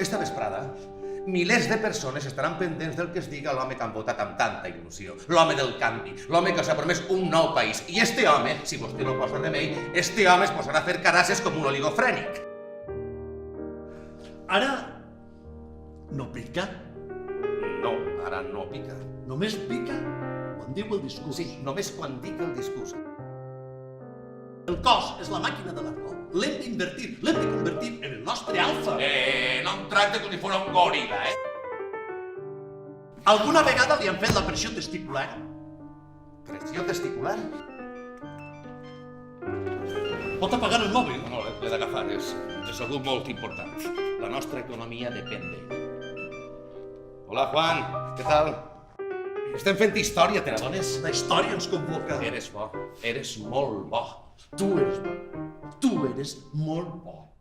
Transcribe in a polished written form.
Esta vesprada, milers de persones estaran pendents del que es diga l'home que han votat amb tanta il·lusió. L'home del canvi, l'home que els ha promès un nou país. I este home, si vostè no posa remei, este home es posarà a fer carasses com un oligofrènic. Ara no pica, No, ara no pica. només pica quan diu el discurs. Sí, només quan dic el discurs. El cos és la màquina de l'argó. L'hem d'invertir, l'hem de convertir en el nostre alfa. No em tracta com si fos un goril·la, Alguna vegada li han fet la pressió testicular? Pressió testicular? Pot apagar el mòbil. No, l'he d'agafar, és algú molt important. La nostra economia depèn d'ell. Hola, Juan, què tal? Estem fent història, te n'adones? La història ens convoca. Eres bo, eres molt bo. Tu eres bo. Tu eres molt bo.